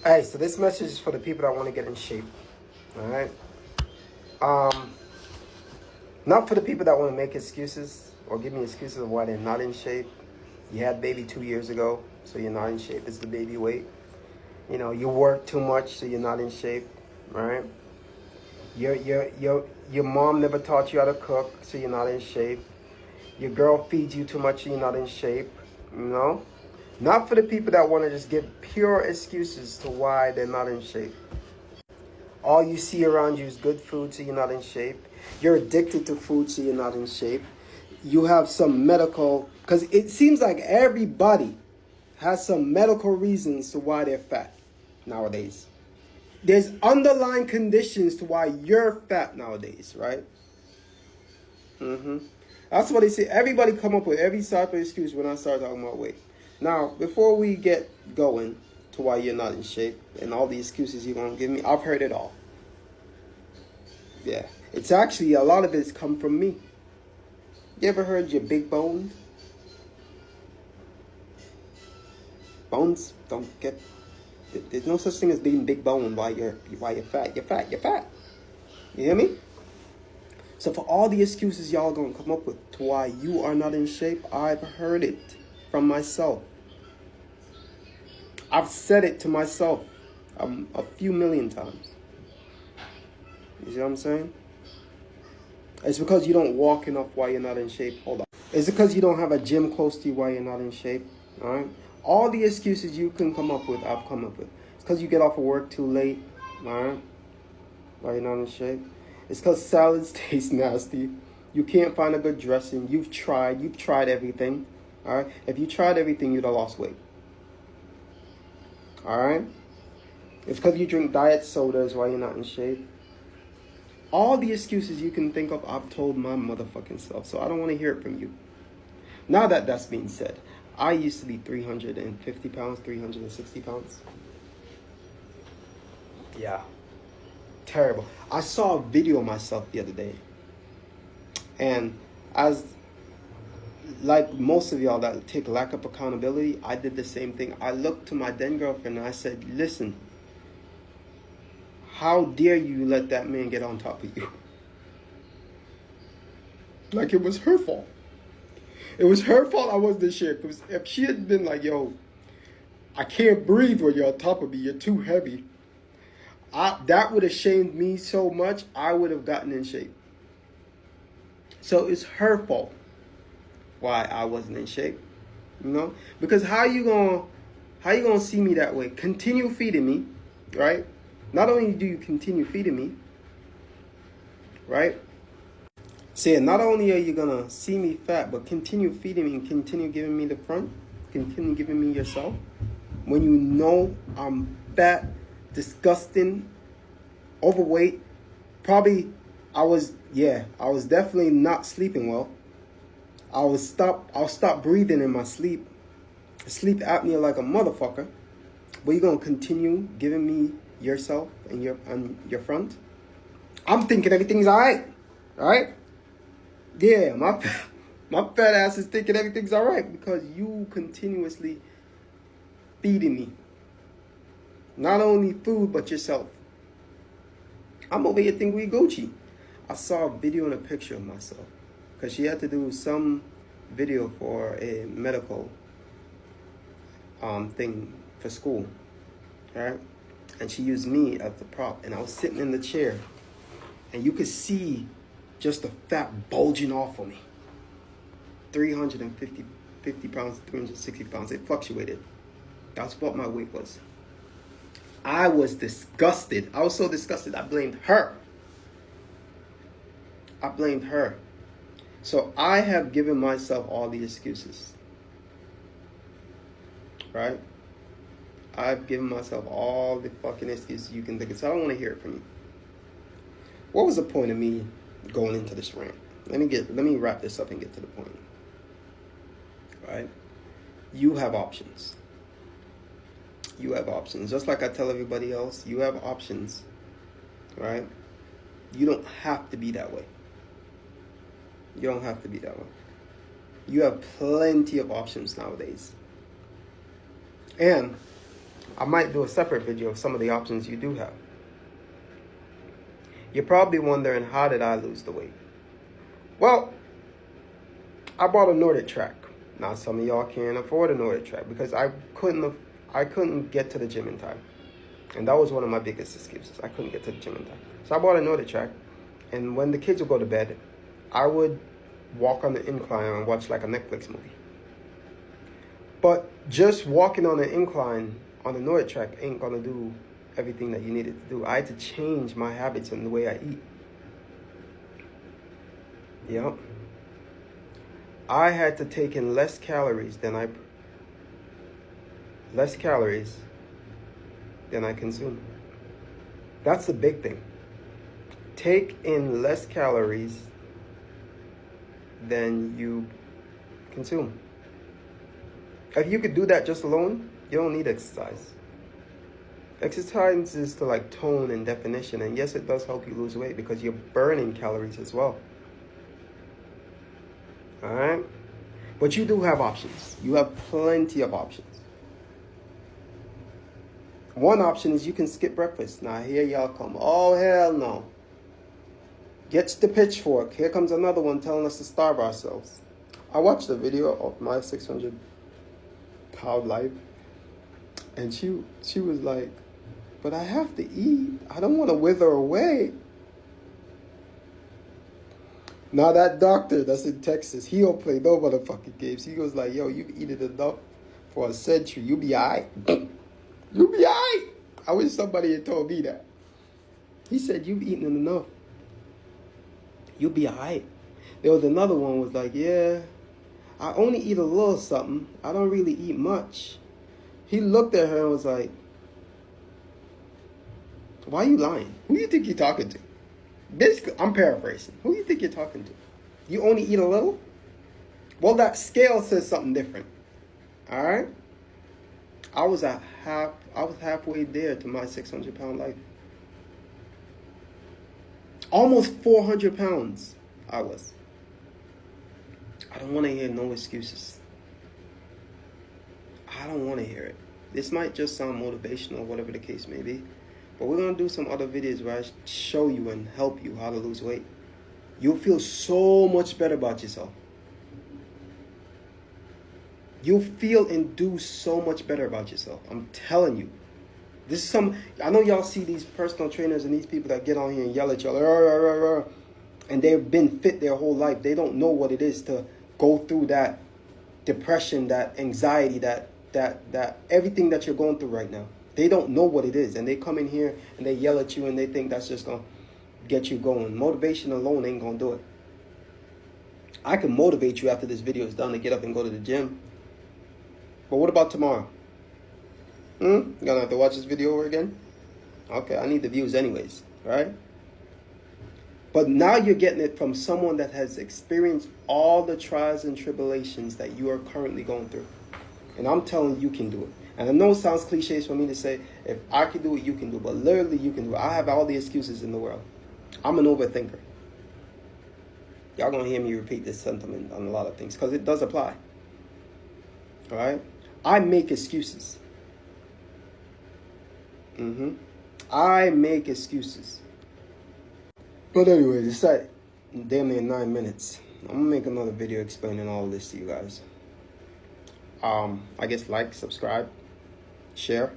Hey, so this message is for the people that want to get in shape. All right. Um, Not for the people that want to make excuses or give me excuses of why they're not in shape. You had baby 2 years ago, so you're not in shape. It's the baby weight. You know, you work too much, so you're not in shape, right? Your mom never taught you how to cook, so you're not in shape. Your girl feeds you too much, so you're not in shape. You know, not for the people that want to just give pure excuses to why they're not in shape. All you see around you is good food, so you're not in shape. You're addicted to food, so you're not in shape. You have some medical, because it seems like everybody has some medical reasons to why they're fat nowadays. There's underlying conditions to why you're fat nowadays, right? That's what they say. Everybody come up with every type of excuse when I start talking about weight. Now, before we get going to why you're not in shape and all the excuses you're going to give me, I've heard it all. Yeah. It's actually, a lot of it's come from me. You ever heard you're big boned? Bones don't get... There's no such thing as being big boned while you're fat. You're fat. You're fat. You hear me? So for all the excuses y'all gonna come up with to why you are not in shape, I've heard it from myself. I've said it to myself a few million times. You see what I'm saying? It's because you don't walk enough while you're not in shape. Hold on. It's because you don't have a gym close to you while you're not in shape. All right? All the excuses you can come up with, I've come up with. It's because you get off of work too late. All right? While you're not in shape. It's because salads taste nasty. You can't find a good dressing. You've tried everything. All right? If you tried everything, you'd have lost weight. All right? It's because you drink diet sodas while you're not in shape. All the excuses you can think of, I've told my motherfucking self. So I don't want to hear it from you. Now that that's being said, I used to be 350 pounds, 360 pounds. Yeah. Terrible. I saw a video of myself the other day. And as like most of y'all that take lack of accountability, I did the same thing. I looked to my then girlfriend and I said, listen, how dare you let that man get on top of you? Like it was her fault. It was her fault I wasn't in shape. Because if she had been like, yo, I can't breathe when you're on top of me, you're too heavy, that would have shamed me so much, I would have gotten in shape. So it's her fault why I wasn't in shape, you know? Because how you gonna see me that way? Continue feeding me, right? Not only do you continue feeding me, right? Saying not only are you gonna see me fat, but continue feeding me and continue giving me the front, continue giving me yourself. When you know I'm fat, disgusting, overweight, probably I was definitely not sleeping well. I'll stop breathing in my sleep. Sleep apnea like a motherfucker. But you're gonna continue giving me yourself and your front. I'm thinking everything's alright. Alright? Yeah, my fat ass is thinking everything's alright because you continuously feeding me. Not only food, but yourself. I'm over here thinking we Gucci. I saw a video and a picture of myself. Because she had to do some video for a medical thing for school. Right? And she used me as the prop. And I was sitting in the chair. And you could see just the fat bulging off of me. 350 pounds, 360 pounds. It fluctuated. That's what my weight was. I was disgusted. I was so disgusted, I blamed her. So I have given myself all the excuses. Right? I've given myself all the fucking excuses you can think of. So I don't want to hear it from you. What was the point of me going into this rant? Let me wrap this up and get to the point. Right? You have options. You have options. Just like I tell everybody else, you have options. Right? You don't have to be that way. You don't have to be that way. You have plenty of options nowadays. And I might do a separate video of some of the options you do have. You're probably wondering, how did I lose the weight? Well, I bought a Nordic track. Now some of y'all can't afford a Nordic track because I couldn't get to the gym in time. And that was one of my biggest excuses. I couldn't get to the gym in time. So I bought a Nordic track, and when the kids would go to bed, I would walk on the incline and watch like a Netflix movie. But just walking on the incline on the Nordic track ain't gonna do everything that you needed to do. I had to change my habits and the way I eat. Yep. I had to take in less calories than I consume. That's the big thing. Take in less calories than you consume. If you could do that just alone, you don't need exercise. Exercise is to like tone and definition, and yes, it does help you lose weight because you're burning calories as well. All right? But you do have options. You have plenty of options. One option is you can skip breakfast. Now here y'all come. Oh, hell no. Gets the pitchfork. Here comes another one telling us to starve ourselves. I watched a video of my 600-pound life, and she was like, but I have to eat. I don't want to wither away. Now that doctor that's in Texas, he don't play no motherfucking games. He goes like, yo, you've eaten enough for a century. You be all right. You be all right. I wish somebody had told me that. He said, you've eaten enough. You'll be all right. There was another one was like, yeah, I only eat a little something. I don't really eat much. He looked at her and was like, why are you lying? Who do you think you're talking to? Basically, I'm paraphrasing. Who do you think you're talking to? You only eat a little? Well, that scale says something different. All right? I was halfway there to my 600-pound life. Almost 400 pounds I was. I don't want to hear no excuses. I don't want to hear it. This might just sound motivational, whatever the case may be. But we're going to do some other videos where I show you and help you how to lose weight. You'll feel so much better about yourself. You'll feel and do so much better about yourself. I'm telling you. This is I know y'all see these personal trainers and these people that get on here and yell at y'all, and they've been fit their whole life. They don't know what it is to go through that depression, that anxiety, that everything that you're going through right now. They don't know what it is, and they come in here and they yell at you and they think that's just going to get you going. Motivation alone ain't going to do it. I can motivate you after this video is done to get up and go to the gym. But what about tomorrow? You're going to have to watch this video over again? Okay, I need the views anyways, right? But now you're getting it from someone that has experienced all the trials and tribulations that you are currently going through. And I'm telling you, you can do it. And I know it sounds cliches for me to say, if I can do it, you can do it. But literally, you can do it. I have all the excuses in the world. I'm an overthinker. Y'all going to hear me repeat this sentiment on a lot of things because it does apply. All right? I make excuses. I make excuses. But anyway, it's like damn near 9 minutes. I'm going to make another video explaining all of this to you guys. I guess like, subscribe, share.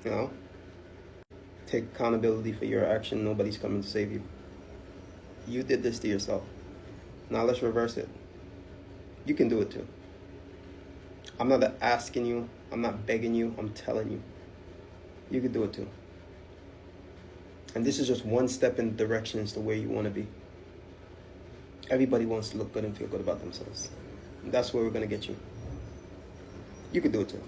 You know, take accountability for your action. Nobody's coming to save you. You did this to yourself. Now let's reverse it. You can do it too. I'm not asking you. I'm not begging you. I'm telling you. You can do it too. And this is just one step in the direction as to where you want to be. Everybody wants to look good and feel good about themselves. And that's where we're going to get you. You can do it too.